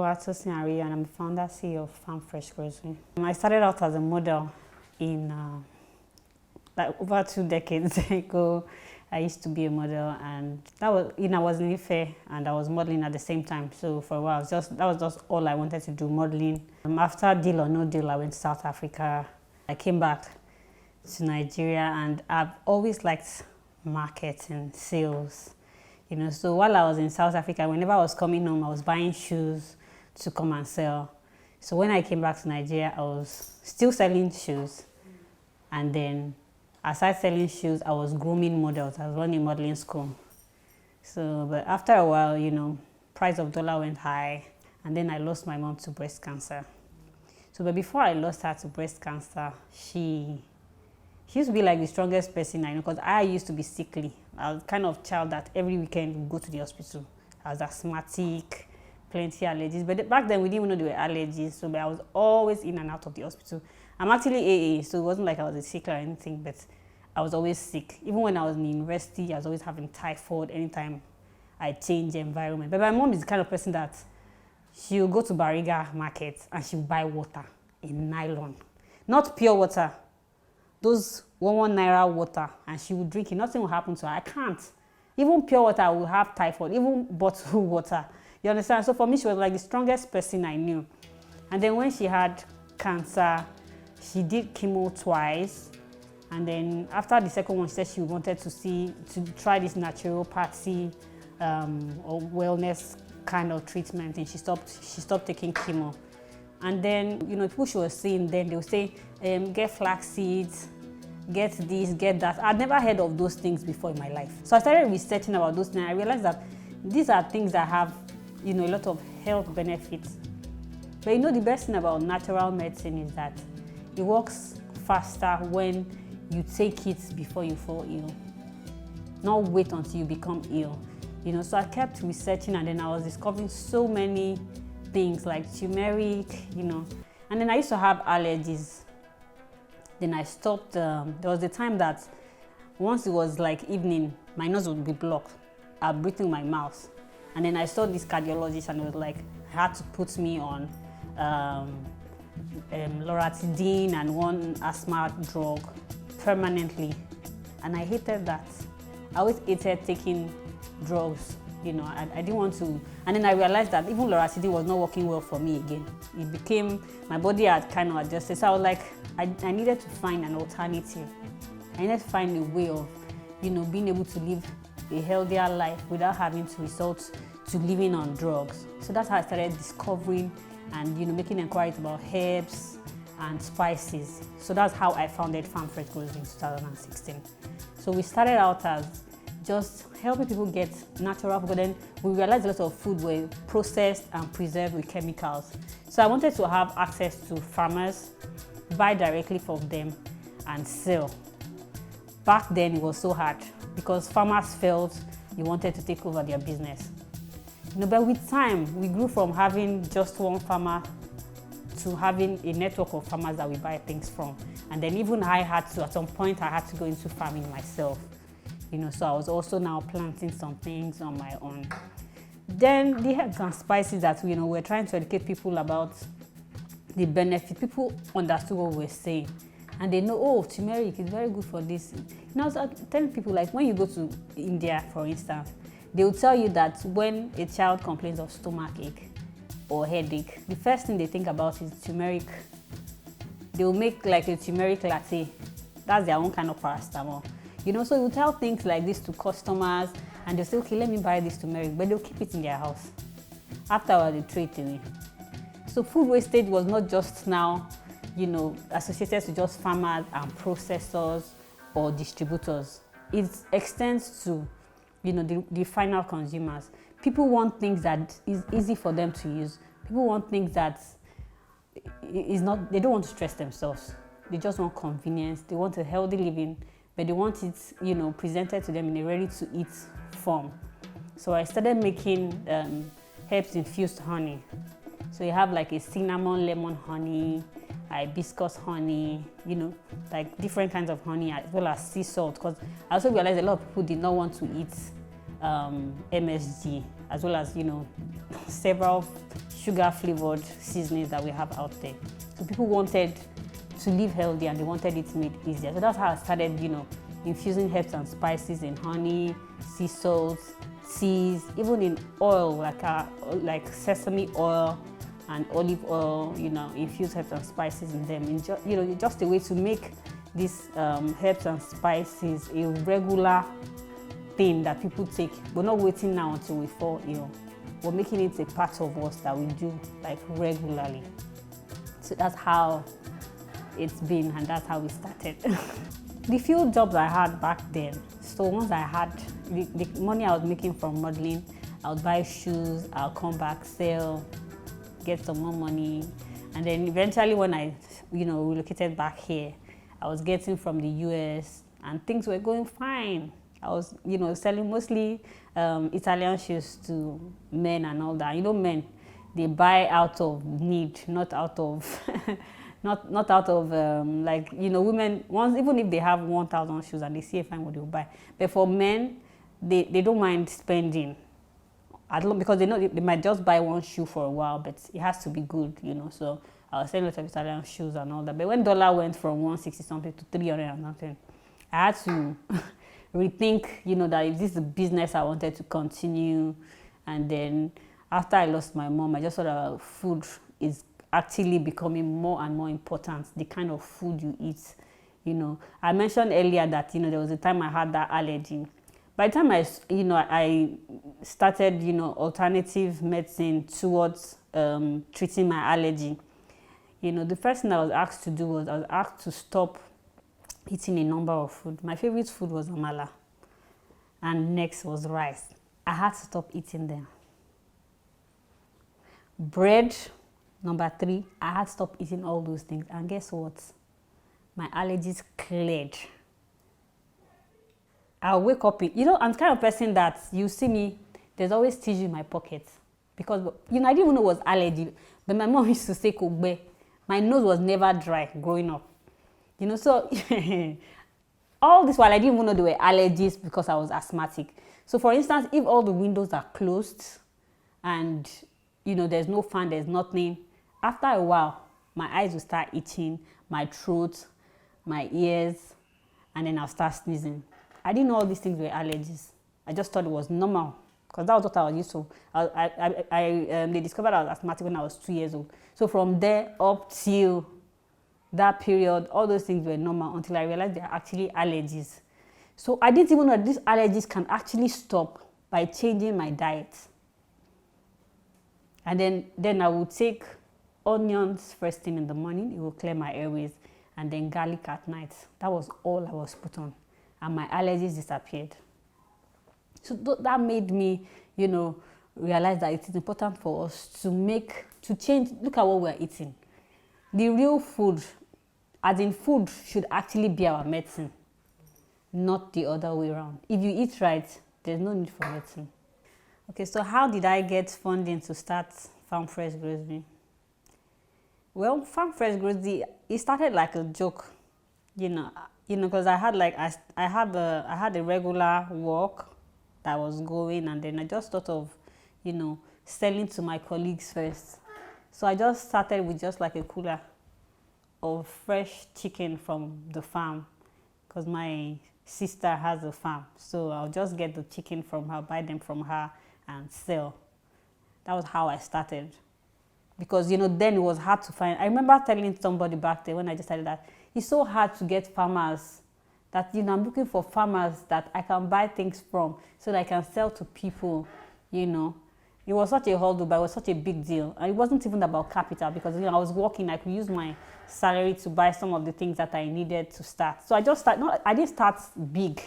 Oluwatosin Ariyo, and I'm the founder CEO of Farm Fresh Grocery. I started out as a model in like over 2 decades ago. I used to be a model, and that was, I was in Ife and I was modeling at the same time. So for a while, that was just all I wanted to do, modeling. After Deal or No Deal, I went to South Africa. I came back to Nigeria, and I've always liked marketing, sales. So while I was in South Africa, whenever I was coming home, I was buying shoes to come and sell. So when I came back to Nigeria, I was still selling shoes. And then aside selling shoes, I was grooming models. I was running modeling school. So, but after a while, price of dollar went high, and then I lost my mom to breast cancer. So, but before I lost her to breast cancer, she used to be like the strongest person I know, because I used to be sickly. I was kind of child that every weekend would go to the hospital. I was asthmatic, plenty allergies. But back then we didn't even know there were allergies, so I was always in and out of the hospital. I'm actually AA, so it wasn't like I was a sick or anything, but I was always sick. Even when I was in university, I was always having typhoid anytime I changed environment. But my mom is the kind of person that she'll go to Bariga market and she'll buy water in nylon. Not pure water. Those 1 naira water, and she would drink it. Nothing will happen to her. I can't. Even pure water will have typhoid, even bottled water. You understand? So for me, she was like the strongest person I knew. And then when she had cancer, she did chemo twice. And then after the second one, she said she wanted to try this naturopathy or wellness kind of treatment, and she stopped taking chemo. And then, people she was seeing then, they would say, get flax seeds, get this, get that. I'd never heard of those things before in my life. So I started researching about those things. I realized that these are things that have, a lot of health benefits. But the best thing about natural medicine is that it works faster when you take it before you fall ill. Not wait until you become ill. So I kept researching, and then I was discovering so many things like turmeric, and then I used to have allergies. Then I stopped. There was a time that once it was like evening, my nose would be blocked. I'd breathe in my mouth. And then I saw this cardiologist, and it was like, he had to put me on loratadine and one asthma drug permanently. And I hated that. I always hated taking drugs. I didn't want to. And then I realized that even loratadine was not working well for me again. It became, my body had kind of adjusted. So I was like, I needed to find an alternative. I needed to find a way of, being able to live a healthier life without having to resort to living on drugs. So that's how I started discovering and, making inquiries about herbs and spices. So that's how I founded Farm Fresh Grocery in 2016. So we started out as just helping people get natural food, but then we realized a lot of food were processed and preserved with chemicals. So I wanted to have access to farmers, buy directly from them, and sell. Back then it was so hard because farmers felt you wanted to take over their business. But with time, we grew from having just one farmer to having a network of farmers that we buy things from. And then even at some point, I had to go into farming myself. So I was also now planting some things on my own. Then the herbs and spices that we're trying to educate people about the benefit. People understood what we were saying, and they know, turmeric is very good for this. I was telling people, like, when you go to India, for instance, they will tell you that when a child complains of stomach ache or headache, the first thing they think about is turmeric. They will make like a turmeric latte. That's their own kind of paracetamol. So you tell things like this to customers, and they'll say, okay, let me buy this turmeric, but they'll keep it in their house. Afterward, they throw it away. So food wastage was not just now, associated to just farmers and processors or distributors. It extends to, the final consumers. People want things that is easy for them to use. People want things that is not, they don't want to stress themselves. They just want convenience. They want a healthy living, but they want it, presented to them in a ready-to-eat form. So I started making herbs-infused honey. So you have like a cinnamon lemon honey, hibiscus honey, like different kinds of honey, as well as sea salt. Because I also realized a lot of people did not want to eat MSG, as well as, several sugar flavored seasonings that we have out there. So people wanted to live healthy and they wanted it made easier. So that's how I started, infusing herbs and spices in honey, sea salts, teas, even in oil, like sesame oil and olive oil, infuse herbs and spices in them. Just a way to make these herbs and spices a regular thing that people take. We're not waiting now until we fall ill. We're making it a part of us that we do like regularly. So that's how it's been, and that's how we started. The few jobs I had back then, so once I had the money I was making from modeling, I would buy shoes, I'll come back, sell, get some more money. And then eventually when I, relocated back here, I was getting from the US and things were going fine. I was, selling mostly Italian shoes to men and all that. Men, they buy out of need, not out of, not out of women. Once, even if they have 1,000 shoes and they see a fine what they'll buy. But for men, they don't mind spending. Because they know they might just buy one shoe for a while, but it has to be good, So I was selling lots of Italian shoes and all that. But when dollar went from 160 something to 300 and something, I had to rethink, that if this is a business I wanted to continue. And then after I lost my mom, I just thought that food is actually becoming more and more important, the kind of food you eat. I mentioned earlier that, there was a time I had that allergy. By the time I started, alternative medicine towards treating my allergy, the first thing I was asked to do was I was asked to stop eating a number of food. My favorite food was amala, and next was rice. I had to stop eating them. Bread, number 3, I had to stop eating all those things. And guess what? My allergies cleared. I'll wake up I'm the kind of person that you see me, there's always tissue in my pocket. Because, I didn't even know it was allergy. But my mom used to say, Kogbe. My nose was never dry growing up. So all this while I didn't even know there were allergies because I was asthmatic. So for instance, if all the windows are closed and, there's no fan, there's nothing, after a while, my eyes will start itching, my throat, my ears, and then I'll start sneezing. I didn't know all these things were allergies. I just thought it was normal because that was what I was used to. They discovered I was asthmatic when I was 2 years old. So from there up till that period, all those things were normal until I realized they are actually allergies. So I didn't even know that these allergies can actually stop by changing my diet. And then I would take onions first thing in the morning. It will clear my airways. And then garlic at night. That was all I was put on. And my allergies disappeared. So that made me, realize that it is important for us to change. Look at what we're eating. The real food, as in food, should actually be our medicine, not the other way around. If you eat right, there's no need for medicine. Okay, so how did I get funding to start Farm Fresh Grocery? Well, Farm Fresh Grocery, it started like a joke, because I had a regular work that was going, and then I just thought of, selling to my colleagues first. So I just started with just like a cooler of fresh chicken from the farm, because my sister has a farm. So I'll just get the chicken from her, buy them from her, and sell. That was how I started. Because, then it was hard to find. I remember telling somebody back there when I decided that it's so hard to get farmers that, I'm looking for farmers that I can buy things from so that I can sell to people, It was such a hurdle, but it was such a big deal. And it wasn't even about capital because, I was working. I could use my salary to buy some of the things that I needed to start. So I didn't start big.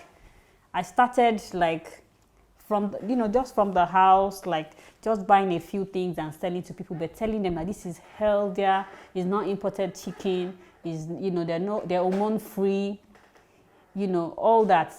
I started from, just from the house, just buying a few things and selling to people, but telling them that this is healthier, it's not imported chicken, is they're hormone free, all that.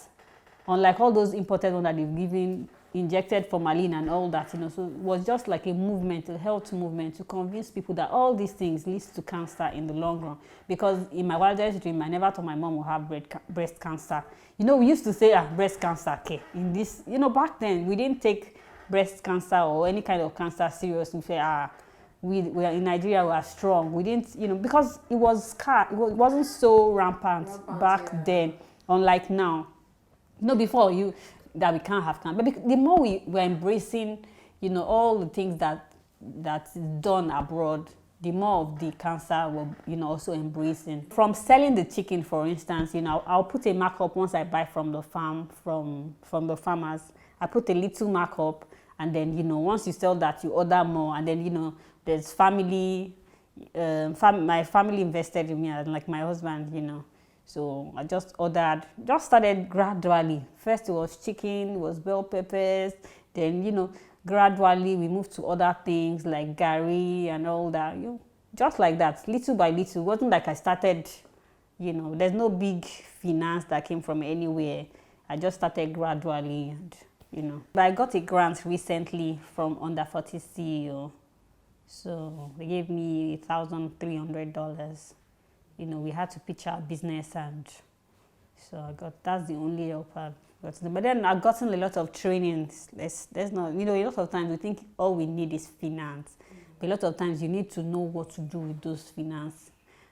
Unlike all those imported ones that they've given injected formalin and all that, so it was just like a movement, a health movement to convince people that all these things leads to cancer in the long run. Because in my wildest dream, I never thought my mom would have breast cancer. We used to say, breast cancer, okay. In this, back then, we didn't take breast cancer or any kind of cancer serious. We say, we are in Nigeria, we are strong. We didn't, because it was scarce, it wasn't so rampant back then, unlike now. Before that we can't have cancer. But the more we were embracing, all the things that's done abroad, the more of the cancer we're, also embracing. From selling the chicken, for instance, I'll put a markup once I buy from the farm, from the farmers. I put a little markup, and then, once you sell that, you order more, and then, there's family, my family invested in me, like my husband, So I just started gradually. First it was chicken, it was bell peppers, then, gradually we moved to other things like gari and all that, just like that, little by little. It wasn't like I started, there's no big finance that came from anywhere. I just started gradually, and, But I got a grant recently from Under 40 CEO. So they gave me $1,300. We had to pitch our business, and so that's the only help I've gotten. But then I've gotten a lot of trainings. There's not, a lot of times we think all we need is finance. But a lot of times you need to know what to do with those finance.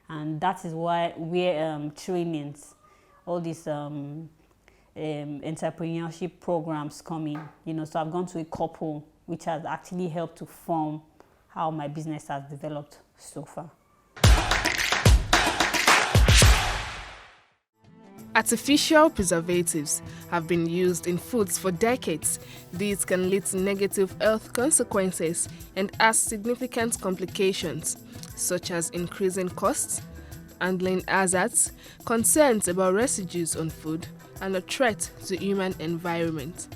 And that is why we're trainings, all these entrepreneurship programs coming. So I've gone to a couple, which has actually helped to form how my business has developed so far. Artificial preservatives have been used in foods for decades. These can lead to negative health consequences and have significant complications, such as increasing costs, handling hazards, concerns about residues on food, and a threat to human environment.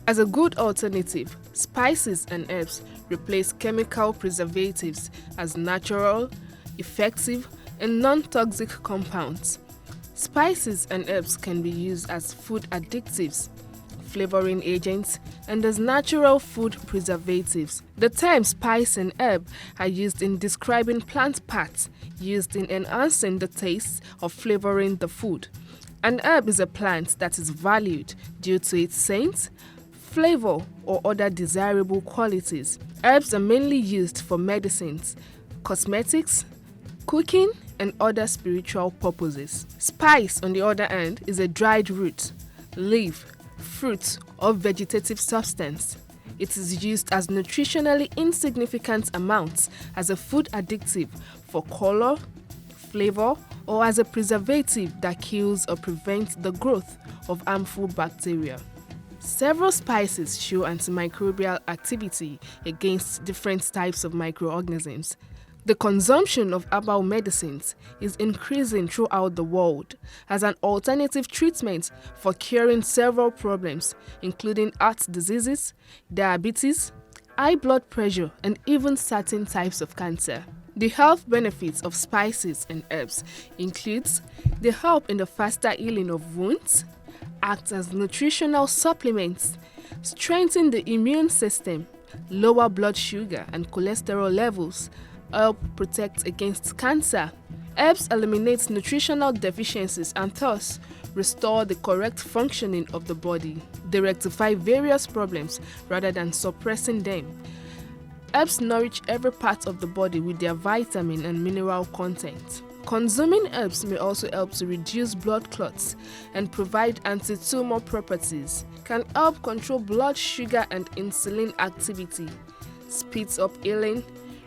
As a good alternative, spices and herbs replace chemical preservatives as natural, effective, and non-toxic compounds. Spices and herbs can be used as food additives, flavoring agents, and as natural food preservatives. The term spice and herb are used in describing plant parts used in enhancing the taste or flavoring the food. An herb is a plant that is valued due to its scent, flavor, or other desirable qualities. Herbs are mainly used for medicines, cosmetics, cooking, and other spiritual purposes. Spice, on the other hand, is a dried root, leaf, fruit, or vegetative substance. It is used as nutritionally insignificant amounts as a food additive for color, flavor, or as a preservative that kills or prevents the growth of harmful bacteria. Several spices show antimicrobial activity against different types of microorganisms. The consumption of herbal medicines is increasing throughout the world as an alternative treatment for curing several problems, including heart diseases, diabetes, high blood pressure, and even certain types of cancer. The health benefits of spices and herbs includes the help in the faster healing of wounds, act as nutritional supplements, strengthen the immune system, lower blood sugar and cholesterol levels, help protect against cancer. Herbs eliminate nutritional deficiencies and thus restore the correct functioning of the body. They rectify various problems rather than suppressing them. Herbs nourish every part of the body with their vitamin and mineral content. Consuming herbs may also help to reduce blood clots and provide anti-tumor properties, can help control blood sugar and insulin activity, speeds up healing,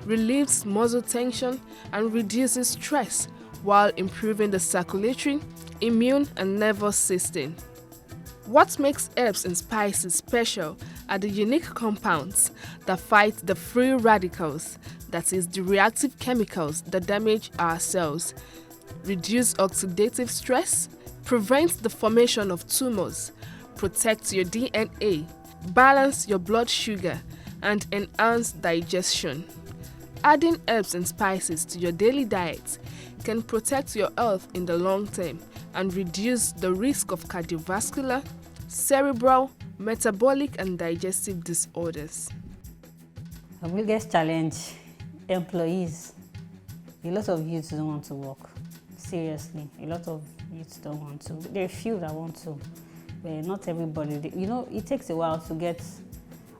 relieves muscle tension, and reduces stress while improving the circulatory, immune, and nervous system. What makes herbs and spices special are the unique compounds that fight the free radicals, that is, the reactive chemicals that damage our cells, reduce oxidative stress, prevent the formation of tumors, protect your DNA, balance your blood sugar, and enhance digestion. Adding herbs and spices to your daily diet can protect your health in the long term and reduce the risk of cardiovascular, cerebral, metabolic, and digestive disorders. The biggest challenge, employees. A lot of youths don't want to work. Seriously, a lot of youths don't want to. There are few that want to, but not everybody. It takes a while to get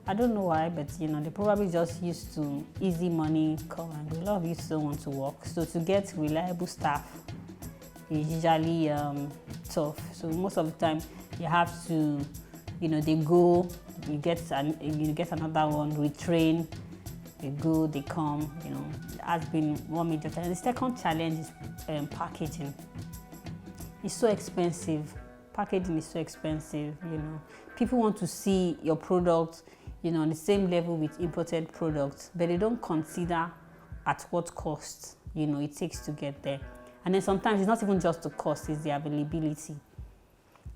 I don't know why, but they probably just used to easy money come and go. A lot of youths don't want to work. So to get reliable staff is usually tough. So most of the time you have to, they go, you get another one, retrain, they go, they come, has been one major challenge. The second challenge is packaging. It's so expensive. Packaging is so expensive, People want to see your product, on the same level with imported products, but they don't consider at what cost, it takes to get there. And then sometimes it's not even just the cost, it's the availability.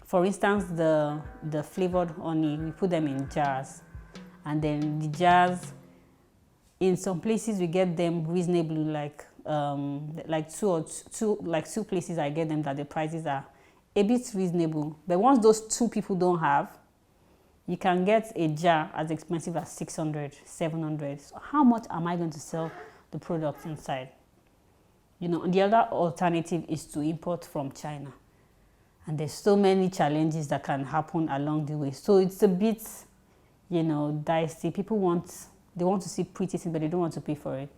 For instance, the flavored honey, we put them in jars. And then the jars, in some places we get them reasonably, like two places I get them that the prices are a bit reasonable. But once those two people don't have, you can get a jar as expensive as 600, 700. So how much am I going to sell the product inside? The other alternative is to import from China. And there's so many challenges that can happen along the way. So it's a bit, dicey. People want to see pretty things, but they don't want to pay for it.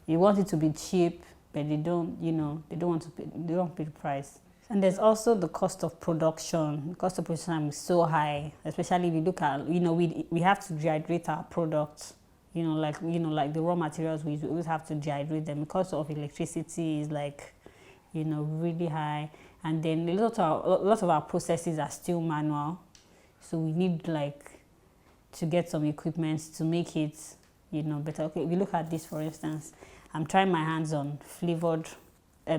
You want it to be cheap, but they don't want to pay, they don't pay the price. And there's also the cost of production. The cost of production is so high, especially if you look at, we have to dehydrate our products. Like the raw materials, we always have to dehydrate them. The cost of electricity is really high. And then a lot of our processes are still manual. So we need to get some equipment to make it, better. Okay, if you look at this, for instance, I'm trying my hands on flavored,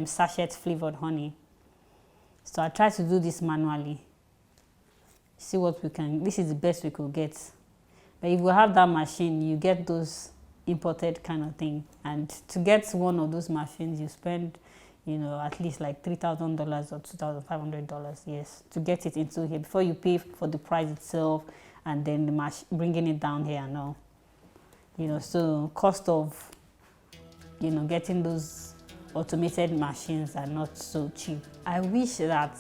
sachet flavored honey. So I try to do this manually. See what we can, this is the best we could get. But if we have that machine, you get those imported kind of thing. And to get one of those machines, you spend, at least like $3,000 or $2,500, yes, to get it into here before you pay for the price itself and then the bringing it down here and all. So cost of, getting those automated machines are not so cheap. I wish that,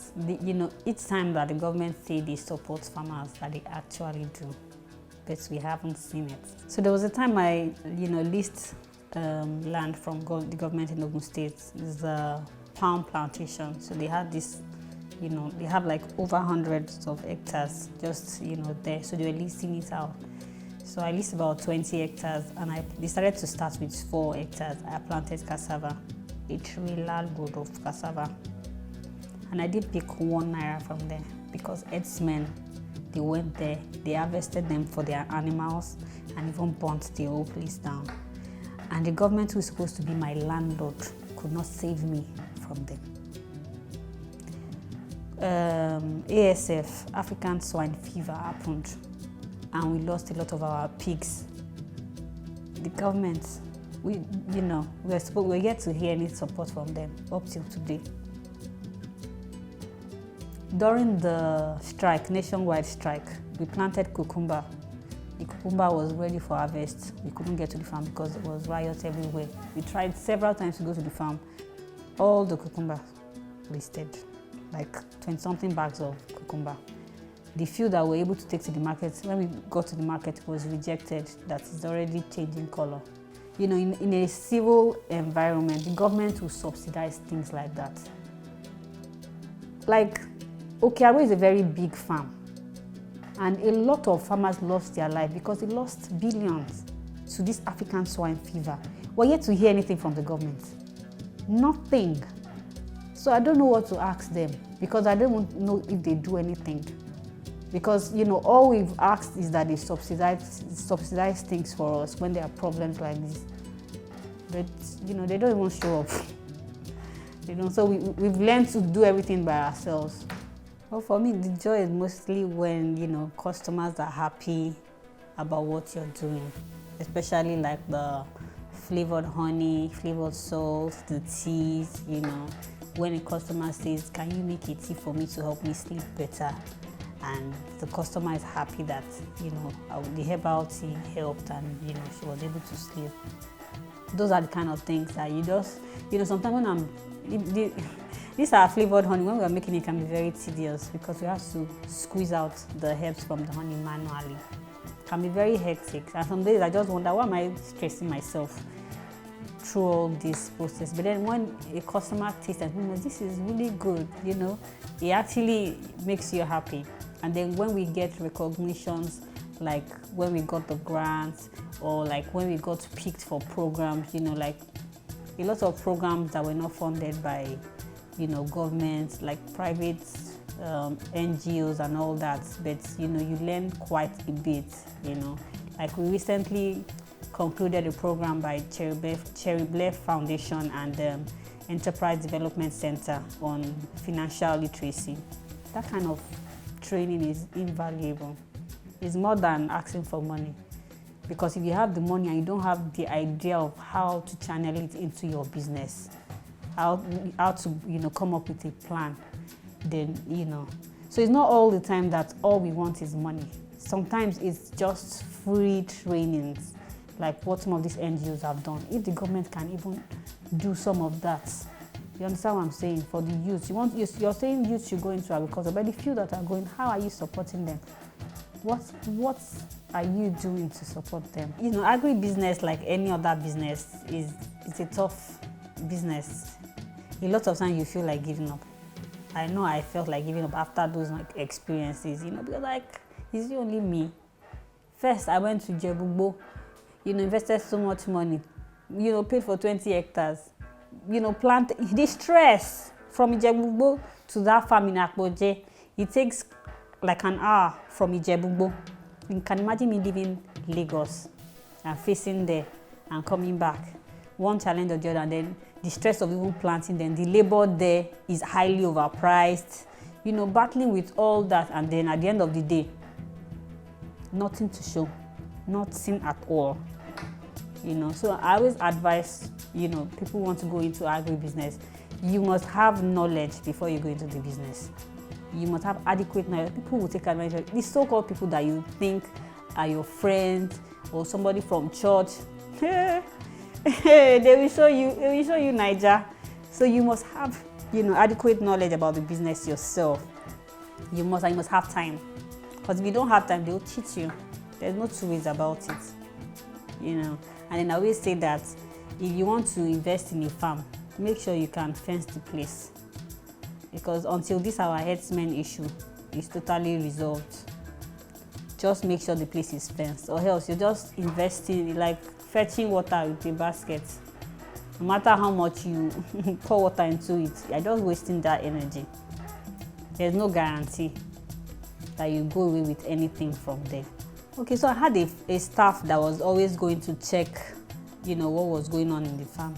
each time that the government say they support farmers, that they actually do. But we haven't seen it. So there was a time I, leased land from the government in Ogun State. It's a palm plantation. So they had this, they have like over hundreds of hectares just, there. So they were leasing it out. So I leased about 20 hectares and I decided to start with 4 hectares. I planted cassava, a trailer load of cassava. And I did pick ₦1 from there because herdsmen, they went there, they harvested them for their animals and even burnt the whole place down. And the government, who is supposed to be my landlord, could not save me from them. ASF, African swine fever, happened and we lost a lot of our pigs. The government, we're yet to hear any support from them up till today. During the strike, nationwide strike, we planted cucumber. The cucumber was ready for harvest. We couldn't get to the farm because there was riots everywhere. We tried several times to go to the farm. All the cucumber listed, like 20-something bags of cucumber. The few that we were able to take to the market, when we got to the market, it was rejected, that is already changing color. In a civil environment, the government will subsidize things like that. Like, Okiawe is a very big farm, and a lot of farmers lost their life because they lost billions to this African swine fever. We're yet to hear anything from the government. Nothing. So I don't know what to ask them because I don't know if they do anything. Because, all we've asked is that they subsidize things for us when there are problems like this. But, they don't even show up. So we've learned to do everything by ourselves. Well, for me, the joy is mostly when, customers are happy about what you're doing, especially like the flavored honey, flavored salt, the teas, when a customer says, can you make a tea for me to help me sleep better? And the customer is happy that, the herbal tea helped and, she was able to sleep. Those are the kind of things that you just, sometimes when these are flavored honey. When we are making it, can be very tedious because we have to squeeze out the herbs from the honey manually. can be very hectic. And some days I just wonder, why am I stressing myself through all this process? But then when a customer tastes and this is really good, it actually makes you happy. And then when we get recognitions, like when we got the grants, or like when we got picked for programs, like a lot of programs that were not funded by, governments, like private NGOs and all that, but you learn quite a bit. Like we recently concluded a program by Cherry Blair Foundation and Enterprise Development Center on financial literacy. That kind of training is invaluable. It's more than asking for money, because if you have the money and you don't have the idea of how to channel it into your business, how to come up with a plan, then so it's not all the time that all we want is money. Sometimes it's just free trainings, like what some of these NGOs have done. If the government can even do some of that, you understand what I'm saying? For the youth, you're saying youth should go into agriculture, but the few that are going, how are you supporting them? What are you doing to support them? Agribusiness, like any other business, it's a tough business. A lot of times you feel like giving up. I know I felt like giving up after those experiences, because it's only me. First, I went to Jebugbo, invested so much money, paid for 20 hectares, plant. The stress from Jebugbo to that farm in Akboje, it takes like an hour from Ijebugbo. You can imagine me leaving Lagos and facing there and coming back. One challenge or the other, and then the stress of even planting them. The labor there is highly overpriced. Battling with all that, and then at the end of the day, nothing to show, nothing at all. So I always advise, people want to go into agribusiness, you must have knowledge before you go into the business. You must have adequate knowledge. People will take advantage of these so-called people that you think are your friends or somebody from church. They will show you Naija. So you must have, adequate knowledge about the business yourself. You must have time. Because if you don't have time, they'll cheat you. There's no two ways about it. And then I always say that if you want to invest in a farm, make sure you can fence the place. Because until this our herdsmen issue is totally resolved, just make sure the place is fenced, or else you're just investing, like fetching water with a basket. No matter how much you pour water into it, you're just wasting that energy. There's no guarantee that you go away with anything from there. Okay, so I had a staff that was always going to check, what was going on in the farm.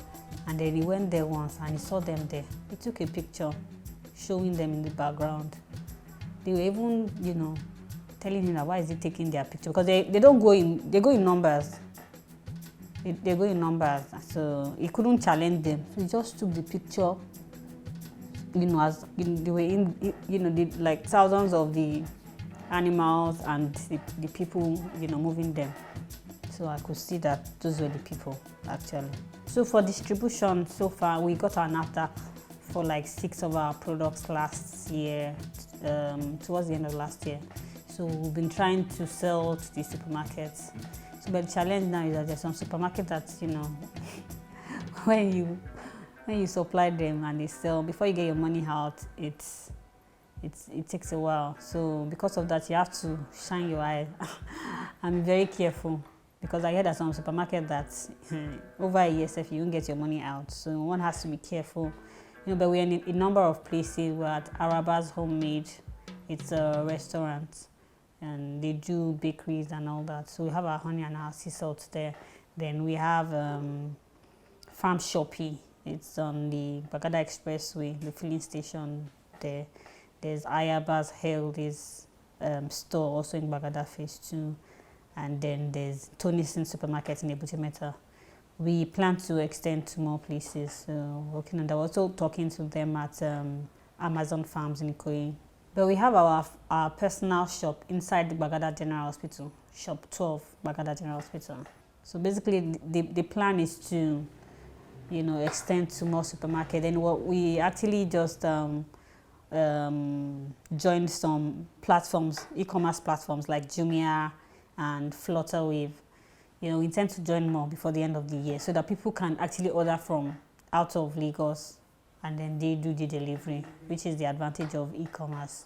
And then he went there once and he saw them there. He took a picture showing them in the background. They were even, telling him that why is he taking their picture? Because they don't go in, they go in numbers. They go in numbers, so he couldn't challenge them. So he just took the picture, as they were in, like thousands of the animals and the people, moving them. So I could see that those were the people, actually. So for distribution, so far, we got our NAFTA for like 6 of our products last year, towards the end of last year. So we've been trying to sell to the supermarkets. So but the challenge now is that there's some supermarkets that, when you supply them and they sell, before you get your money out, it takes a while. So because of that, you have to shine your eye and be very careful. Because I heard that some supermarket that over a year, if you won't get your money out, so one has to be careful. But we're in a number of places. We're at Araba's Homemade. It's a restaurant, and they do bakeries and all that. So we have our honey and our sea salt there. Then we have Farm Shoppy. It's on the Bagada Expressway, the filling station there. There's Ayaba's Healthy's store, also in Bagada Phase 2. And then there's Tonison Supermarket in Ebute Metta. We plan to extend to more places, so working on that. We're also talking to them at Amazon Farms in Ikoyi. But we have our personal shop inside the Bagada General Hospital, Shop 12, Bagada General Hospital. So basically, the plan is to, extend to more supermarket. And what we actually just joined some platforms, e-commerce platforms like Jumia and Flutterwave. We intend to join more before the end of the year so that people can actually order from out of Lagos and then they do the delivery, which is the advantage of e-commerce.